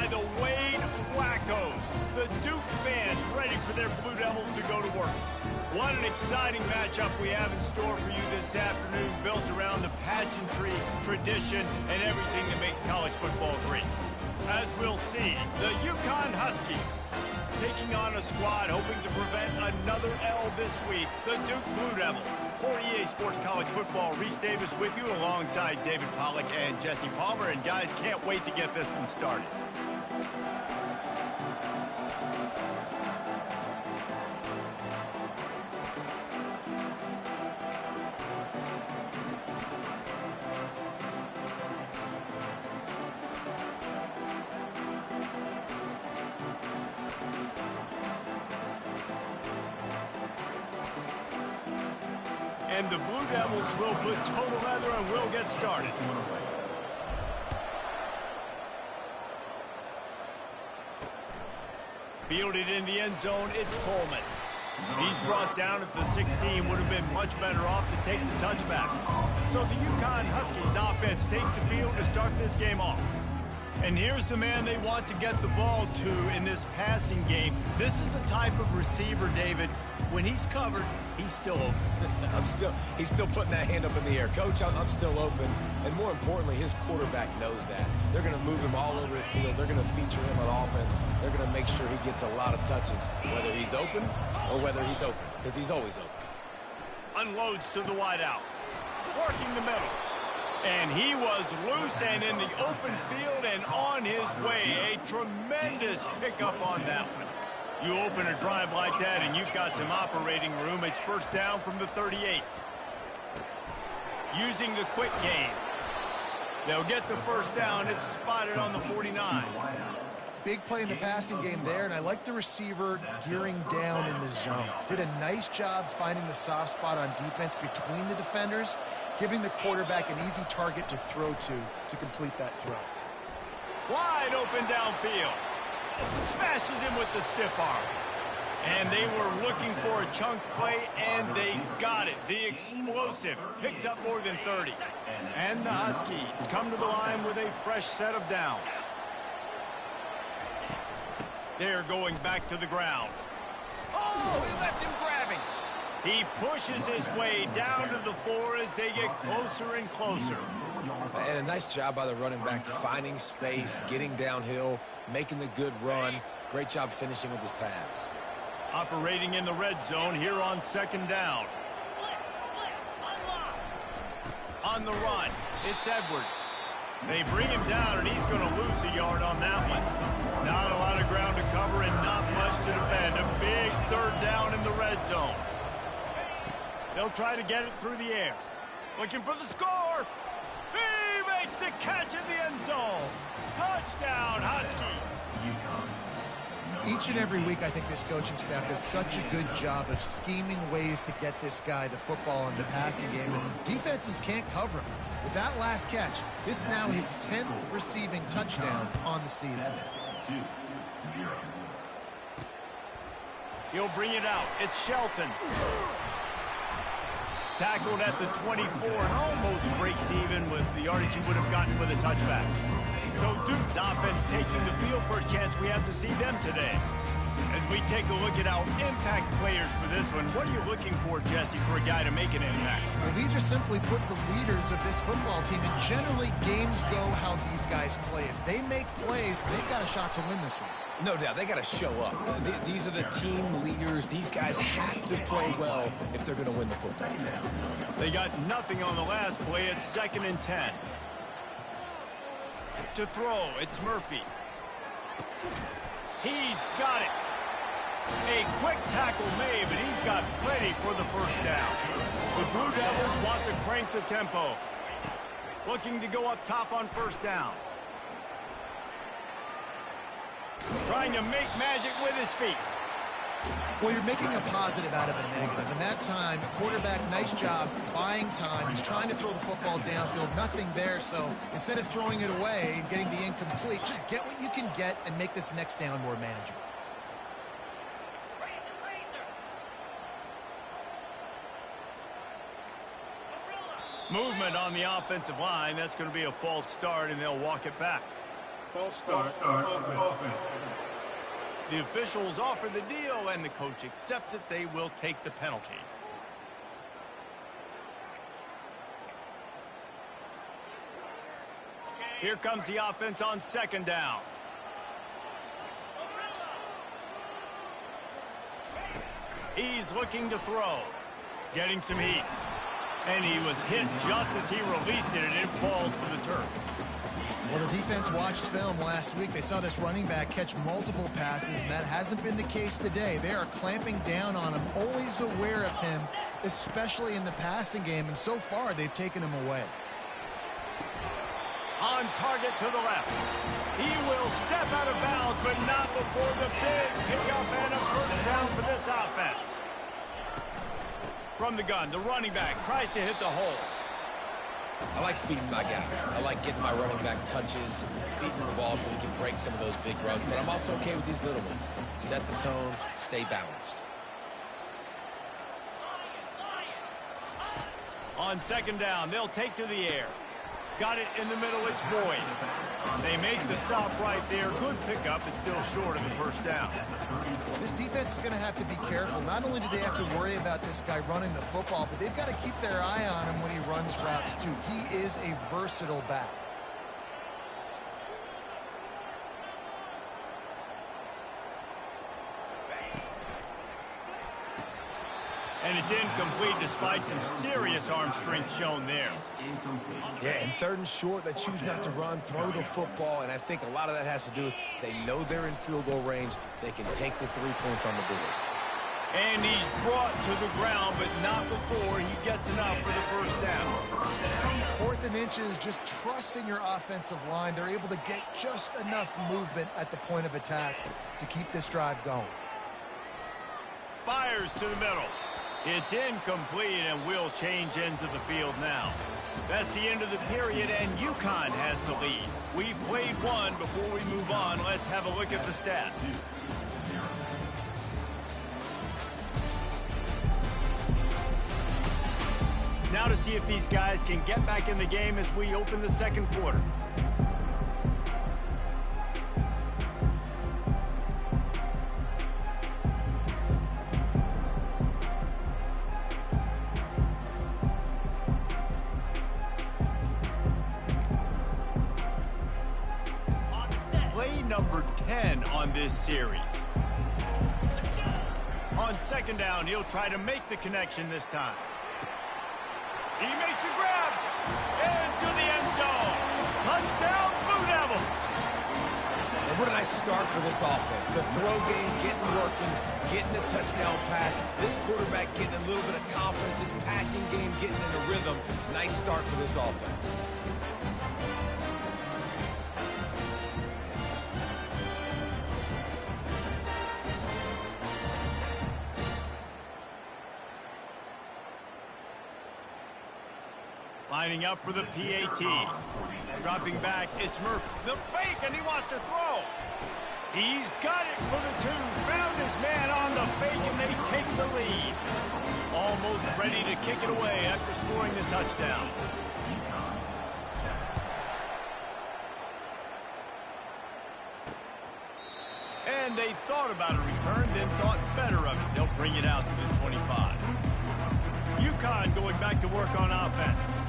the Wade Wackos. The Duke fans ready for their Blue Devils to go to work. What an exciting matchup we have in store for you this afternoon, built around the pageantry, tradition, and everything that makes college football great. As we'll see, the UConn Huskies taking on a squad hoping to prevent another L this week, the Duke Blue Devils. For EA Sports College Football, Reese Davis with you alongside David Pollack and Jesse Palmer. And guys, can't wait to get this one started. And the Blue Devils will put total leather and will get started. Fielded in the end zone, it's Coleman. He's brought down at the 16, would have been much better off to take the touchback. So the UConn Huskies offense takes the field to start this game off. And here's the man they want to get the ball to in this passing game. This is the type of receiver, David, when he's covered, he's still open. He's still putting that hand up in the air. Coach, I'm still open. And more importantly, his quarterback knows that. They're going to move him all over the field. They're going to feature him on offense. They're going to make sure he gets a lot of touches, whether he's open or whether he's open, because he's always open. Unloads to the wideout. Working the middle. And he was loose and in the open field and on his way. A tremendous pickup on that one. You open a drive like that and you've got some operating room. It's first down from the 38. Using the quick game. They'll get the first down. It's spotted on the 49. Big play in the passing game there, and I like the receiver gearing down in the zone. Did a nice job finding the soft spot on defense between the defenders, giving the quarterback an easy target to throw to complete that throw. Wide open downfield. Smashes him with the stiff arm. And they were looking for a chunk play, and they got it. The explosive picks up more than 30. And the Huskies come to the line with a fresh set of downs. They're going back to the ground. Oh, he left him grabbing. He pushes his way down to the floor as they get closer and closer. And a nice job by the running back, finding space, getting downhill, making the good run. Great job finishing with his pads. Operating in the red zone here on second down. On the run, it's Edwards. They bring him down, and he's going to lose a yard on that one. Not a lot of ground to cover and not much to defend. A big third down in the red zone. They'll try to get it through the air. Looking for the score. He makes the catch in the end zone. Touchdown, Husky. Each and every week, I think this coaching staff does such a good job of scheming ways to get this guy the football in the passing game, and defenses can't cover him. With that last catch, this is now his 10th receiving touchdown on the season. He'll bring it out. It's Shelton. Tackled at the 24 and almost breaks even with the yardage he would have gotten with a touchback. So Duke's offense taking the field for a chance. We have to see them today. As we take a look at our impact players for this one, what are you looking for, Jesse, for a guy to make an impact? Well, these are simply put the leaders of this football team, and generally games go how these guys play. If they make plays, they've got a shot to win this one. No doubt, they got to show up. These are the team leaders. These guys have to play well if they're going to win the football game. They got nothing on the last play. It's 2nd and 10. To throw, it's Murphy. He's got it. A quick tackle made, but he's got plenty for the first down. The Blue Devils want to crank the tempo. Looking to go up top on first down. Trying to make magic with his feet. Well, you're making a positive out of a negative. And that time, quarterback, nice job buying time. He's trying to throw the football downfield. Nothing there, so instead of throwing it away and getting the incomplete, just get what you can get and make this next down more manageable. Movement on the offensive line. That's going to be a false start, and they'll walk it back. False start. Offense. The officials offer the deal, and the coach accepts it. They will take the penalty. Here comes the offense on second down. He's looking to throw. Getting some heat. And he was hit just as he released it, and it falls to the turf. Well, the defense watched film last week. They saw this running back catch multiple passes, and that hasn't been the case today. They are clamping down on him, always aware of him, especially in the passing game, and so far they've taken him away. On target to the left. He will step out of bounds, but not before the big pickup and a first down for this offense. From the gun, the running back tries to hit the hole. I like feeding my guy. I like getting my running back touches, feeding the ball so he can break some of those big runs, but I'm also okay with these little ones. Set the tone, stay balanced. On second down, they'll take to the air. Got it in the middle, it's Boyd. They make the stop right there. Good pickup, it's still short of the first down. This defense is going to have to be careful. Not only do they have to worry about this guy running the football, but they've got to keep their eye on him when he runs routes too. He is a versatile back. And it's incomplete despite some serious arm strength shown there. Yeah, and third and short, they choose not to run, throw the football, and I think a lot of that has to do with they know they're in field goal range. They can take the 3 points on the board. And he's brought to the ground, but not before he gets enough for the first down. 4th and inches, just trust in your offensive line. They're able to get just enough movement at the point of attack to keep this drive going. Fires to the middle. It's incomplete, and we'll change ends of the field now. That's the end of the period, and UConn has the lead. We've played one. Before we move on, let's have a look at the stats. Now to see if these guys can get back in the game as we open the second quarter. Number 10 on this series. On second down, he'll try to make the connection this time. He makes a grab into the end zone. Touchdown, Blue Devils. And what a nice start for this offense. The throw game getting working, getting the touchdown pass. This quarterback getting a little bit of confidence. This passing game getting in a rhythm. Nice start for this offense. Lining up for the PAT. Dropping back, it's Murphy. The fake, and he wants to throw. He's got it for the 2. Found his man on the fake, and they take the lead. Almost ready to kick it away after scoring the touchdown. And they thought about a return, then thought better of it. They'll bring it out to the 25. UConn going back to work on offense.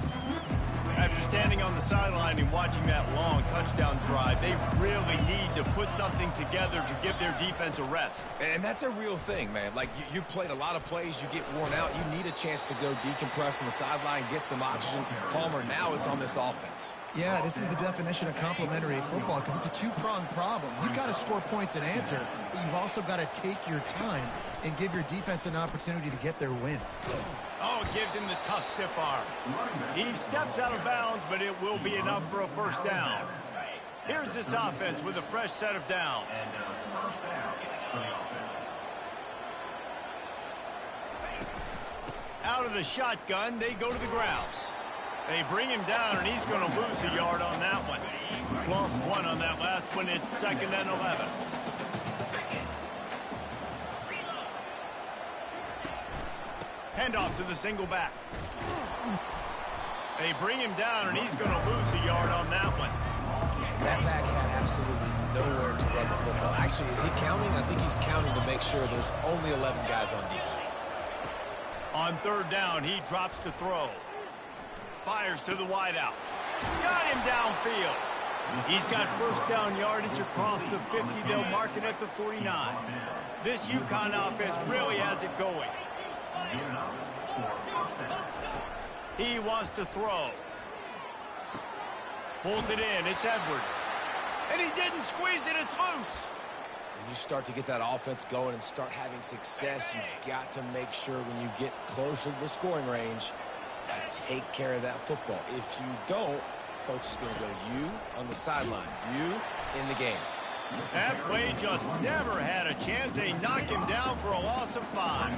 After standing on the sideline and watching that long touchdown drive, they really need to put something together to give their defense a rest. And that's a real thing, man. Like, you played a lot of plays, you get worn out, you need a chance to go decompress on the sideline, get some oxygen. Palmer, now it's on this offense. Yeah, this is the definition of complementary football because it's a two-pronged problem. You've got to score points and answer, but you've also got to take your time and give your defense an opportunity to get their win. Oh, it gives him the tough stiff arm. He steps out of bounds, but it will be enough for a first down. Here's this offense with a fresh set of downs. Out of the shotgun, they go to the ground. They bring him down, and he's going to lose a yard on that one. Lost 1 on that last one. It's 2nd and 11. Handoff to the single back. They bring him down, and he's going to lose a yard on that one. That back had absolutely run the football. Actually, is he counting? I think he's counting to make sure there's only 11 guys on defense. On third down, he drops to throw. Fires to the wideout. Got him downfield. He's got first down yardage across the 50. They'll mark it at the 49. This UConn offense really has it going. He wants to throw. Pulls it in. It's Edwards. And he didn't squeeze it. It's loose. When you start to get that offense going and start having success, you've got to make sure when you get closer to the scoring range, take care of that football. If you don't, coach is going to go you on the sideline, you in the game. That play just never had a chance. They knock him down for a loss of 5.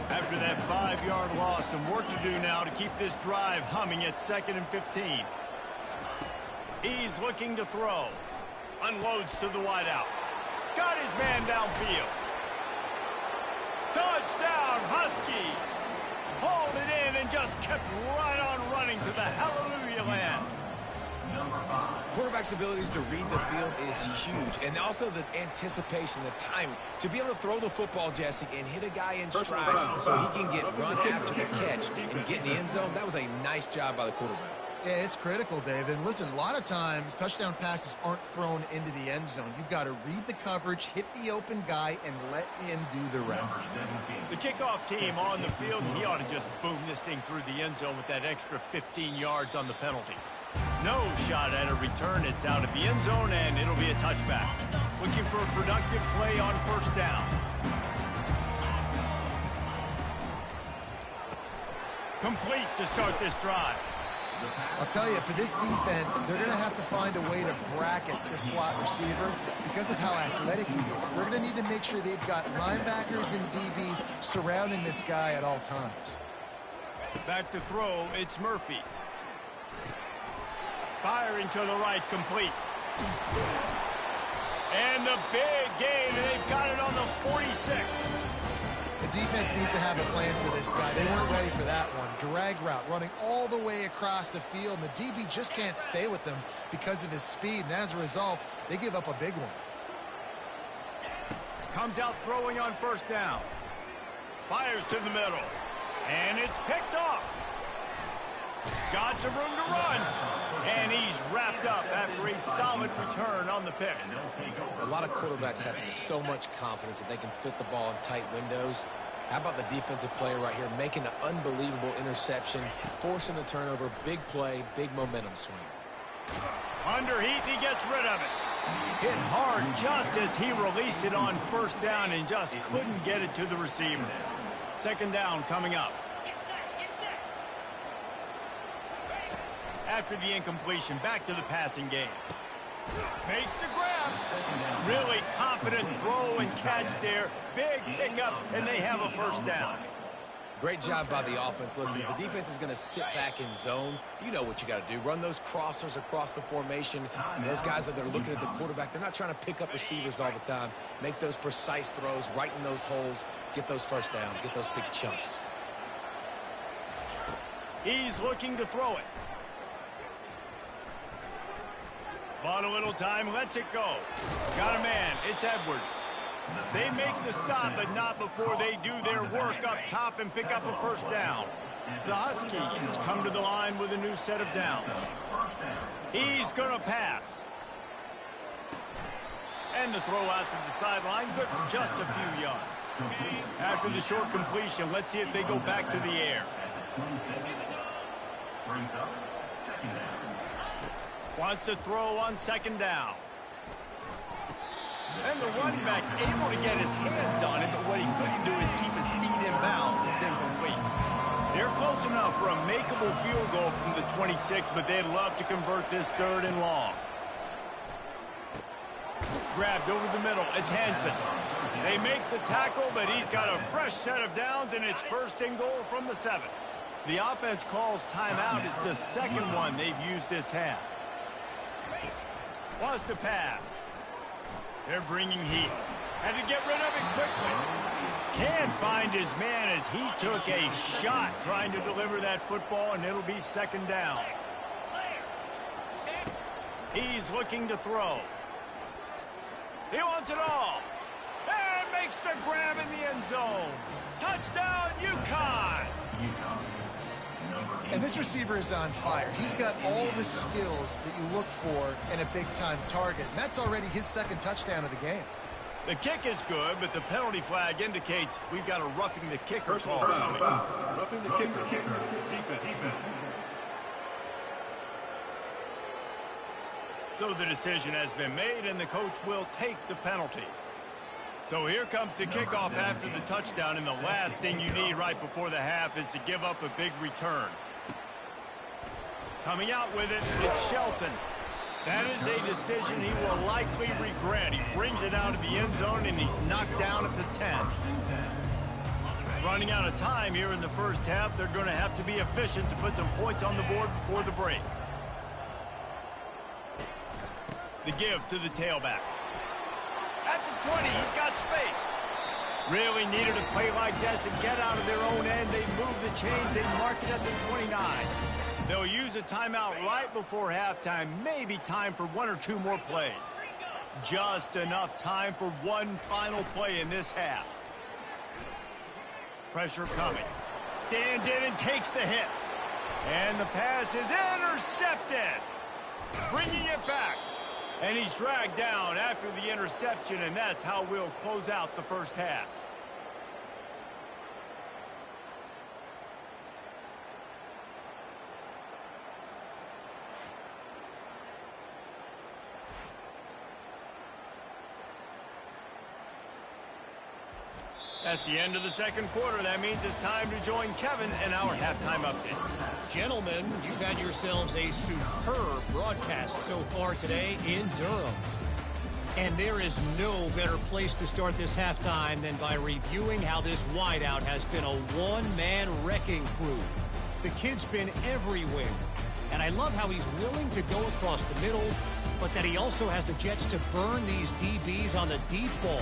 After that 5-yard loss, some work to do now to keep this drive humming at 2nd and 15. He's looking to throw. Unloads to the wideout. Got his man downfield. Touchdown, Husky. Hauled it in and just kept right on running to the hallelujah land. Quarterback's abilities to read the field is huge, and also the anticipation, the timing. To be able to throw the football, Jesse, and hit a guy in stride so he can get run after the catch and get in the end zone, that was a nice job by the quarterback. Yeah, it's critical, David. And listen, a lot of times touchdown passes aren't thrown into the end zone. You've got to read the coverage, hit the open guy, and let him do the rest. The kickoff team on the field, and he ought to just boom this thing through the end zone with that extra 15 yards on the penalty. No shot at a return. It's out of the end zone, and it'll be a touchback. Looking for a productive play on first down. Complete to start this drive. I'll tell you, for this defense, they're going to have to find a way to bracket the slot receiver because of how athletic he is. They're going to need to make sure they've got linebackers and DBs surrounding this guy at all times. Back to throw, it's Murphy. Firing to the right, complete. And the big gain, they've got it on the 46. The defense needs to have a plan for this guy. They weren't ready for that one. Drag route, running all the way across the field, and the DB just can't stay with him because of his speed, and as a result, they give up a big one. Comes out throwing on first down. Fires to the middle. And it's picked off. Got some room to run. And he's wrapped up after a solid return on the pick. A lot of quarterbacks have so much confidence that they can fit the ball in tight windows. How about the defensive player right here making an unbelievable interception, forcing the turnover, big play, big momentum swing. Under heat, and he gets rid of it. Hit hard just as he released it on first down and just couldn't get it to the receiver. Second down coming up. After the incompletion, back to the passing game. Makes the grab. Really confident throw and catch there. Big pickup, and they have a first down. Great job by the offense. Listen, if the defense is going to sit back in zone, you know what you got to do. Run those crossers across the formation. And those guys that are looking at the quarterback, they're not trying to pick up receivers all the time. Make those precise throws, right in those holes, get those first downs, get those big chunks. He's looking to throw it. Bought a little time, lets it go. Got a man, it's Edwards. They make the stop, but not before they do their work up top and pick up a first down. The Huskies come to the line with a new set of downs. He's going to pass. And the throw out to the sideline, good for just a few yards. After the short completion, let's see if they go back to the air. Wants to throw on second down. And the running back able to get his hands on it, but what he couldn't do is keep his feet in bounds. It's incomplete. They're close enough for a makeable field goal from the 26, but they'd love to convert this third and long. Grabbed over the middle. It's Hansen. They make the tackle, but he's got a fresh set of downs, and it's first and goal from the 7. The offense calls timeout. It's the second one they've used this half. Wants to pass. They're bringing heat. Had to get rid of it quickly. Can't find his man as he took a shot trying to deliver that football, and it'll be second down. He's looking to throw. He wants it all. And makes the grab in the end zone. Touchdown, UConn! And this receiver is on fire. He's got all the skills that you look for in a big-time target. And that's already his second touchdown of the game. The kick is good, but the penalty flag indicates we've got a roughing the kicker call coming. Roughing the kicker. Defense. So the decision has been made, and the coach will take the penalty. So here comes the kickoff after the touchdown, and the last thing you need right before the half is to give up a big return. Coming out with it, it's Shelton. That is a decision he will likely regret. He brings it out of the end zone, and he's knocked down at the 10. Running out of time here in the first half, they're going to have to be efficient to put some points on the board before the break. The give to the tailback. At the 20, he's got space. Really needed a play like that to get out of their own end. They move the chains. They mark it at the 29. They'll use a timeout right before halftime. Maybe time for one or two more plays. Just enough time for one final play in this half. Pressure coming. Stands in and takes the hit. And the pass is intercepted. Bringing it back. And he's dragged down after the interception, and that's how we'll close out the first half. That's the end of the second quarter. That means it's time to join Kevin in our halftime update. Gentlemen, you've had yourselves a superb broadcast so far today in Durham. And there is no better place to start this halftime than by reviewing how this wideout has been a one-man wrecking crew. The kid's been everywhere. And I love how he's willing to go across the middle, but that he also has the jets to burn these DBs on the deep ball.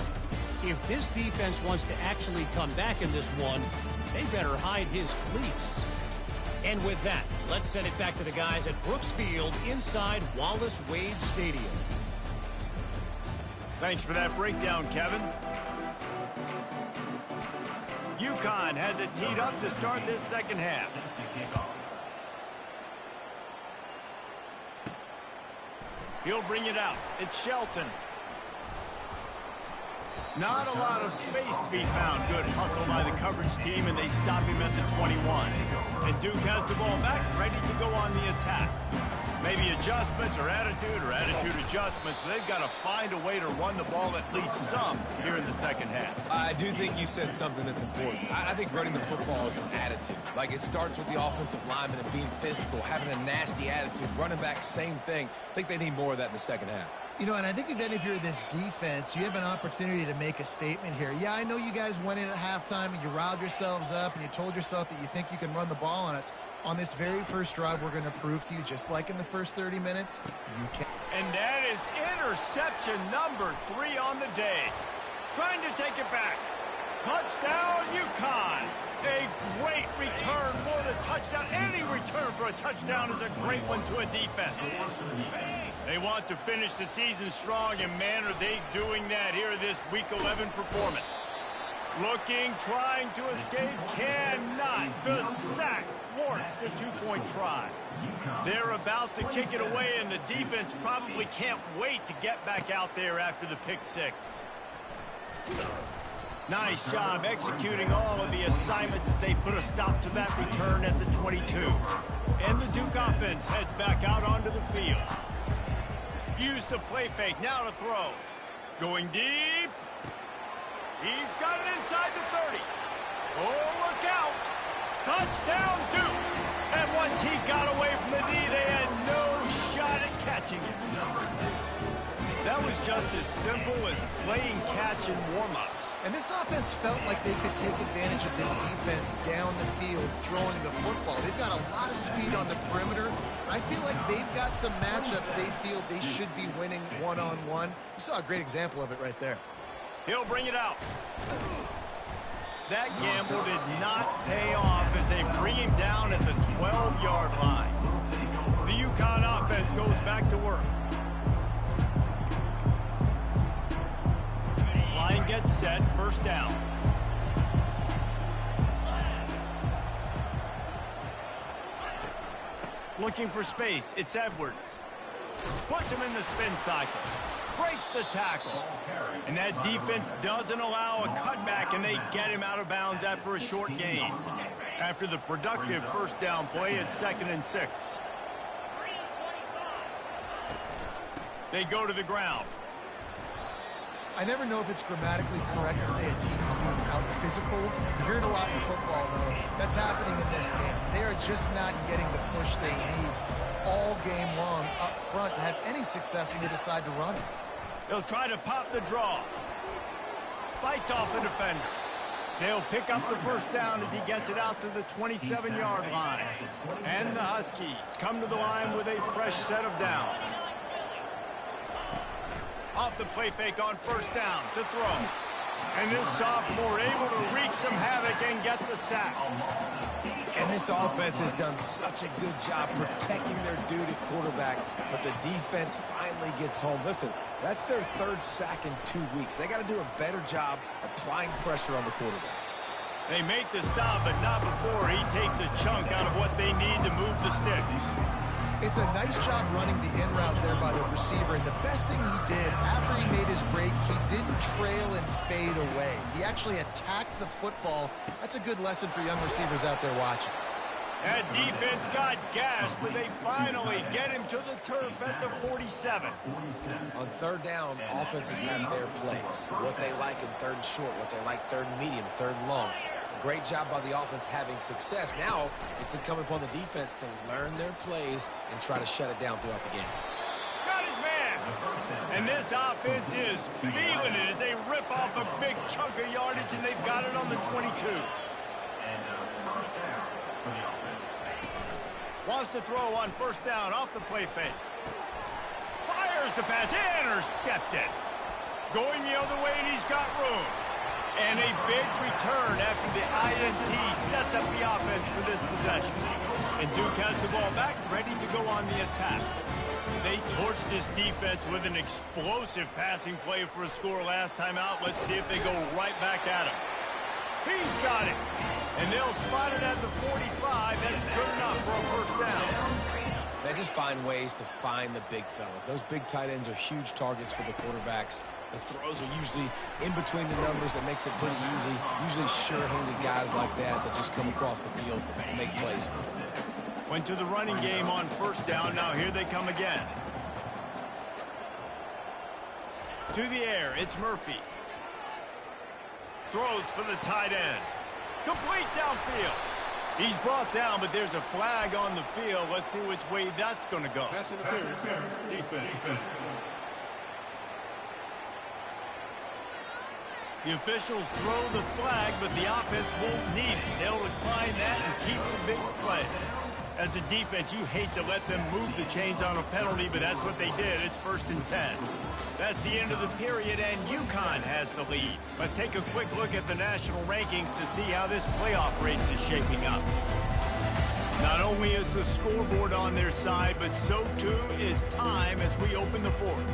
If this defense wants to actually come back in this one, they better hide his cleats. And with that, let's send it back to the guys at Brooks Field inside Wallace Wade Stadium. Thanks for that breakdown, Kevin. UConn has it teed up to start this second half. He'll bring it out. It's Shelton. Not a lot of space to be found. Good hustle by the coverage team, and they stop him at the 21. And Duke has the ball back, ready to go on the attack. Maybe adjustments or attitude adjustments, but they've got to find a way to run the ball at least some here in the second half. I do think you said something that's important. I think running the football is an attitude. Like, it starts with the offensive lineman and being physical, having a nasty attitude. Running back, same thing. I think they need more of that in the second half. You know, and I think if you're this defense, you have an opportunity to make a statement here. Yeah, I know you guys went in at halftime and you riled yourselves up and you told yourself that you think you can run the ball on us. On this very first drive, we're going to prove to you, just like in the first 30 minutes, you can. And that is interception number 3 on the day. Trying to take it back. Touchdown, UConn. A great return for the touchdown. Any return for a touchdown is a great one to a defense. They want to finish the season strong, and man, are they doing that here this Week 11 performance. Looking, trying to escape, cannot. The sack thwarts the two-point try. They're about to kick it away, and the defense probably can't wait to get back out there after the pick six. Nice job executing all of the assignments as they put a stop to that return at the 22. And the Duke offense heads back out onto the field. Use the play fake, now to throw. Going deep. He's got it inside the 30. Oh, look out. Touchdown, Duke. And once he got away from the D, they had no shot at catching it. That was just as simple as playing catch in warm-ups. And this offense felt like they could take advantage of this defense down the field, throwing the football. They've got a lot of speed on the perimeter. I feel like they've got some matchups they feel they should be winning one-on-one. You saw a great example of it right there. He'll bring it out. That gamble did not pay off as they bring him down at the 12-yard line. The UConn offense goes back to work. gets set, first down. Looking for space, it's Edwards. Puts him in the spin cycle. Breaks the tackle. And that defense doesn't allow a cutback, and they get him out of bounds after a short gain. After the productive first down play, it's 2nd and 6. They go to the ground. I never know if it's grammatically correct to say a team's being out-physicaled. You hear it a lot in football, though. That's happening in this game. They are just not getting the push they need all game long up front to have any success when they decide to run it. They'll try to pop the draw. Fights off the defender. They'll pick up the first down as he gets it out to the 27-yard line. And the Huskies come to the line with a fresh set of downs. Off the play fake on first down to throw. And this sophomore able to wreak some havoc and get the sack. And this offense has done such a good job protecting their dude at quarterback, but the defense finally gets home. Listen, that's their 3rd sack in 2 weeks. They got to do a better job applying pressure on the quarterback. They make the stop, but not before he takes a chunk out of what they need to move the sticks. It's a nice job running the in route there by the receiver, and the best thing he did after he made his break, he didn't trail and fade away. He actually attacked the football. That's a good lesson for young receivers out there watching. That defense got gassed, but they finally get him to the turf at the 47. On 3rd down, offenses have their plays. What they like in 3rd and short, what they like 3rd and medium, 3rd and long. Great job by the offense having success. Now it's incumbent upon the defense to learn their plays and try to shut it down throughout the game. Got his man. And this offense is feeling it as they rip off a big chunk of yardage, and they've got it on the 22. Wants to throw on first down off the play fake. Fires the pass. Intercepted. Going the other way, and he's got room. And a big return after the INT sets up the offense for this possession. And Duke has the ball back, ready to go on the attack. They torched this defense with an explosive passing play for a score last time out. Let's see if they go right back at him. He's got it. And they'll spot it at the 45. That's good enough for a first down. They just find ways to find the big fellas. Those big tight ends are huge targets for the quarterbacks. The throws are usually in between the numbers. That makes it pretty easy. Usually sure-handed guys like that just come across the field and make plays. Went to the running game on first down. Now here they come again. To the air, it's Murphy. Throws for the tight end. Complete downfield. He's brought down, but there's a flag on the field. Let's see which way that's going to go. Pass interference. Defense. The officials throw the flag, but the offense won't need it. They'll decline that and keep the big play. As a defense, you hate to let them move the chains on a penalty, but that's what they did. It's 1st and 10. That's the end of the period, and UConn has the lead. Let's take a quick look at the national rankings to see how this playoff race is shaping up. Not only is the scoreboard on their side, but so too is time as we open the 4th.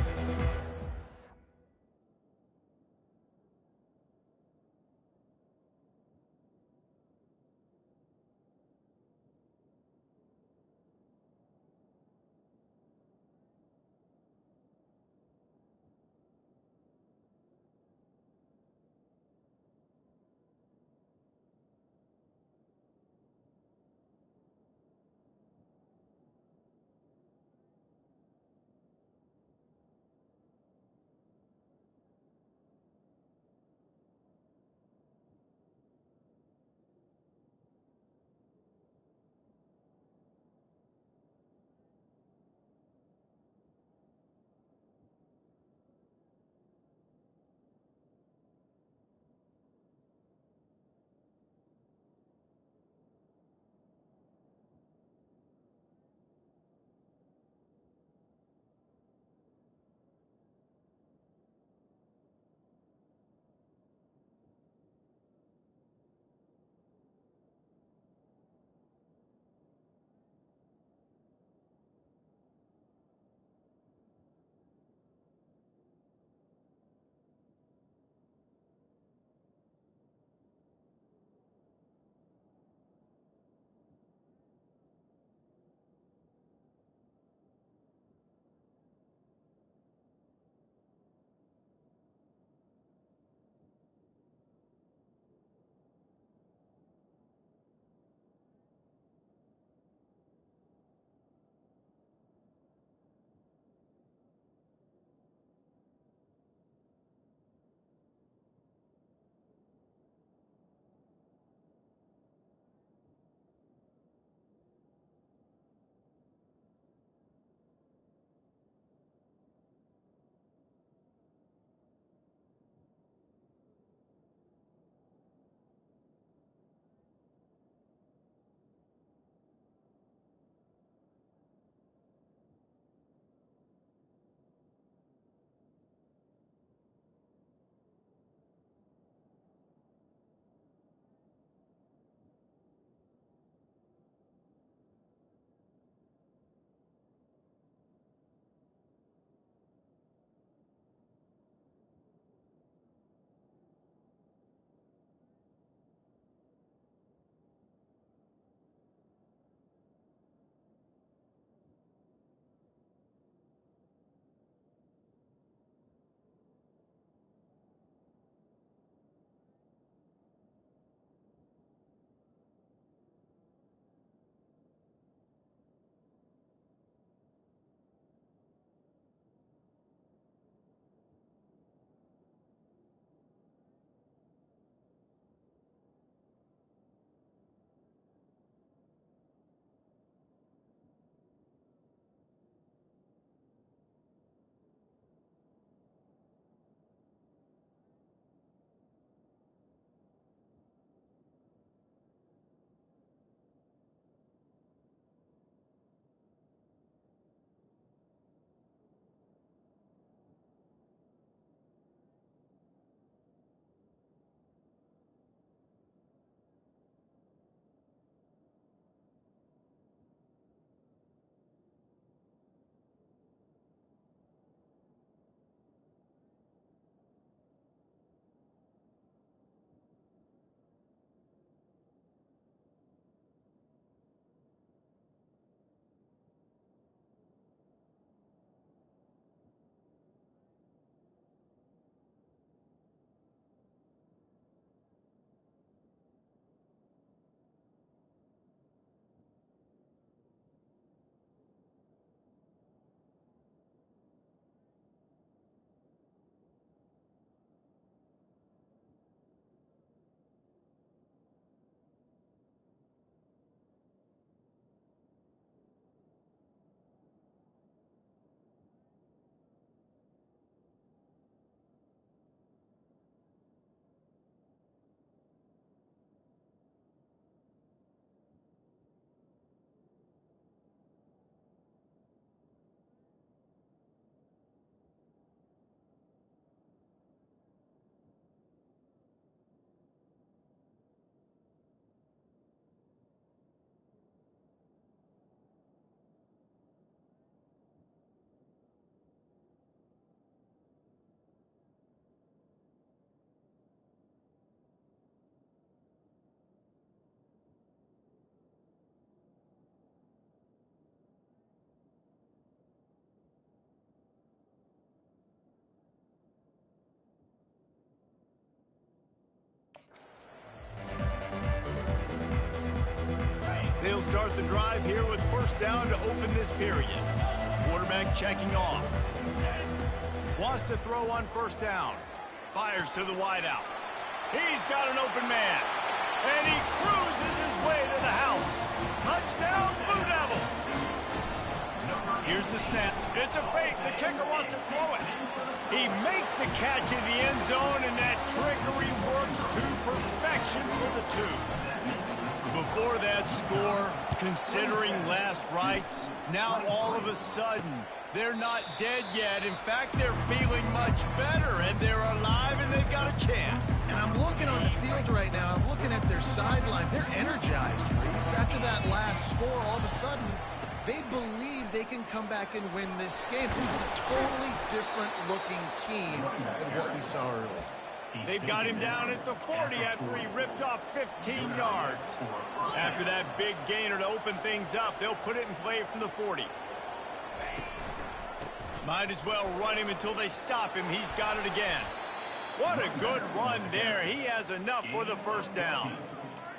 start the drive here with first down to open this period. Quarterback checking off. Wants to throw on first down. Fires to the wideout. He's got an open man. And he cruises his way to the house. Touchdown, Blue Devils. Here's the snap. It's a fake. The kicker wants to throw it. He makes the catch in the end zone, and that trickery works to perfection for the two. Before that score, considering last rites, now all of a sudden, they're not dead yet. In fact, they're feeling much better, and they're alive, and they've got a chance. And I'm looking on the field right now. I'm looking at their sideline. They're energized, Reese. After that last score, all of a sudden, they believe they can come back and win this game. This is a totally different-looking team than what we saw earlier. They've got him down at the 40 after he ripped off 15 yards. After that big gainer to open things up, they'll put it in play from the 40. Might as well run him until they stop him. He's got it again. What a good run there. He has enough for the first down.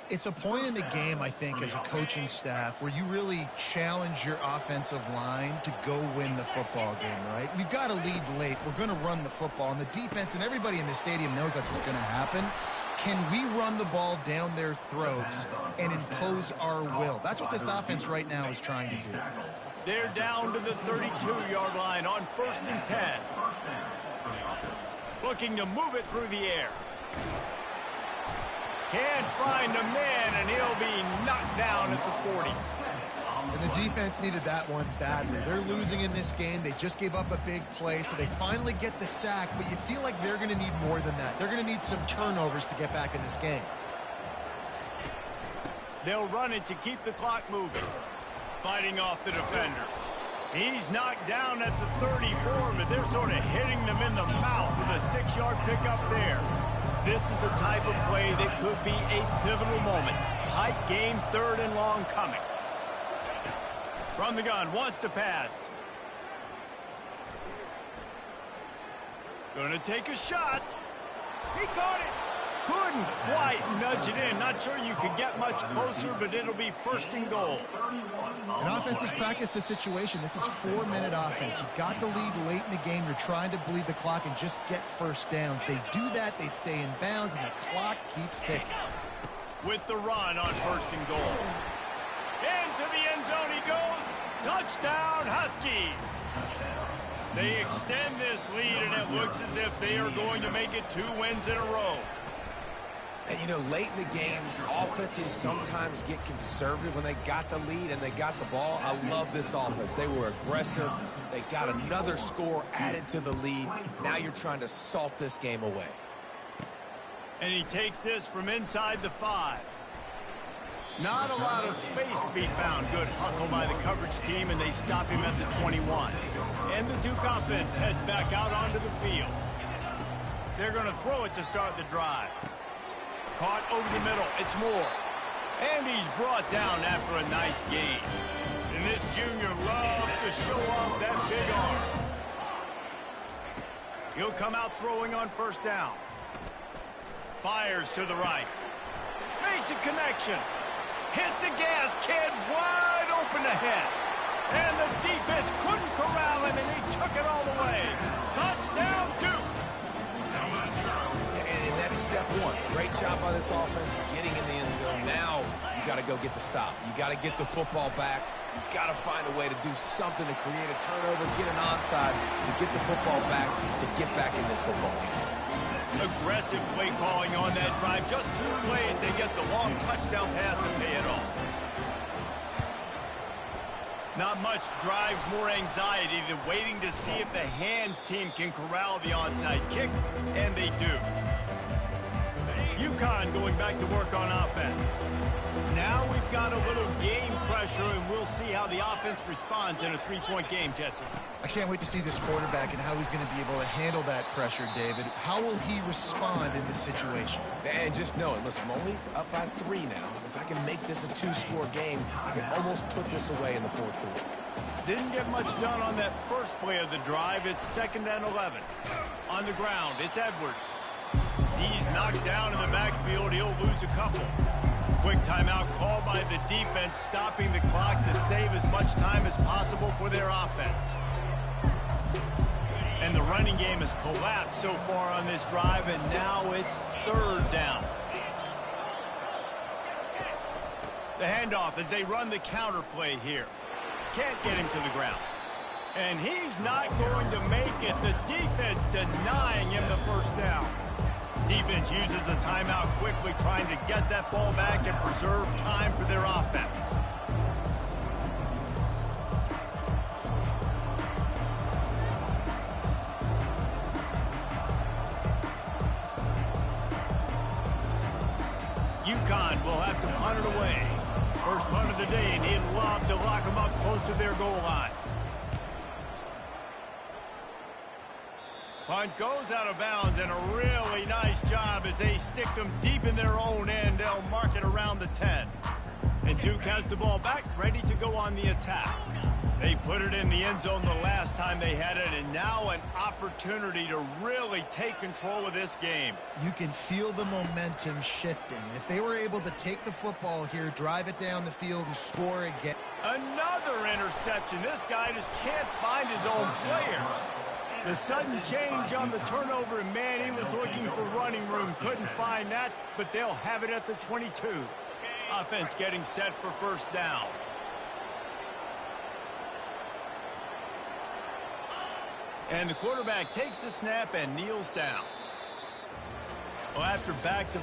It's a point in the game, I think, as a coaching staff where you really challenge your offensive line to go win the football game, right? We've got to lead late. We're going to run the football. And the defense and everybody in the stadium knows that's what's going to happen. Can we run the ball down their throats and impose our will? That's what this offense right now is trying to do. They're down to the 32-yard line on 1st and 10. Looking to move it through the air. Can't find a man, and he'll be knocked down at the 40. And the defense needed that one badly. They're losing in this game. They just gave up a big play, so they finally get the sack, but you feel like they're going to need more than that. They're going to need some turnovers to get back in this game. They'll run it to keep the clock moving. Fighting off the defender. He's knocked down at the 34, but they're sort of hitting them in the mouth with a 6-yard pickup there. This is the type of play that could be a pivotal moment. Tight game, 3rd and long coming. From the gun, wants to pass. Gonna take a shot. He caught it. Couldn't quite nudge it in. Not sure you could get much closer, but it'll be 1st and goal. And offense has practiced the situation. This is 4-minute offense. You've got the lead late in the game. You're trying to bleed the clock and just get first downs. They do that, they stay in bounds, and the clock keeps ticking. With the run on 1st and goal. Into the end zone he goes. Touchdown, Huskies. They extend this lead, and it looks as if they are going to make it 2 wins in a row. And, you know, late in the games, offenses sometimes get conservative when they got the lead and they got the ball. I love this offense. They were aggressive. They got another score added to the lead. Now you're trying to salt this game away. And he takes this from inside the 5. Not a lot of space to be found. Good hustle by the coverage team, and they stop him at the 21. And the Duke offense heads back out onto the field. They're going to throw it to start the drive. Caught over the middle. It's Moore. And he's brought down after a nice gain. And this junior loves to show off that big arm. He'll come out throwing on 1st down. Fires to the right. Makes a connection. Hit the gas, kid. Wide open ahead. And the defense couldn't corral him, and he took it all the way. Touchdown, Duke. And that's step 1. Great job by this offense getting in the end zone. Now you got to go get the stop. You got to get the football back. You got to find a way to do something to create a turnover, get an onside, to get the football back, to get back in this football game. Aggressive play calling on that drive. Just 2 plays, they get the long touchdown pass to pay it off. Not much drives more anxiety than waiting to see if the hands team can corral the onside kick, and they do. UConn going back to work on offense. Now we've got a little game pressure, and we'll see how the offense responds in a 3-point game, Jesse. I can't wait to see this quarterback and how he's going to be able to handle that pressure, David. How will he respond in this situation? And just knowing, listen, I'm only up by 3 now. If I can make this a 2-score game, I can almost put this away in the 4th quarter. Didn't get much done on that first play of the drive. It's 2nd and 11. On the ground, it's Edwards. He's knocked down in the backfield. He'll lose a couple. quick timeout called by the defense, stopping the clock to save as much time as possible for their offense. And the running game has collapsed so far on this drive, and now it's third down. The handoff as they run the counter play here. Can't get him to the ground. And he's not going to make it. The defense denying him the first down. Defense uses a timeout quickly, trying to get that ball back and preserve time for their offense. UConn will have to punt it away. First punt of the day, and he'd love to lock them up close to their goal line. Punt goes out of bounds, and a really nice job as they stick them deep in their own end. They'll mark it around the 10. And Duke has the ball back, ready to go on the attack. They put it in the end zone the last time they had it, and now an opportunity to really take control of this game. You can feel the momentum shifting. If they were able to take the football here, drive it down the field, and score again. Another interception. This guy just can't find his own players. The sudden change on the turnover, and man, he was looking for running room. Couldn't find that, but they'll have it at the 22. Offense getting set for first down. And the quarterback takes the snap and kneels down. Well, after back-to-back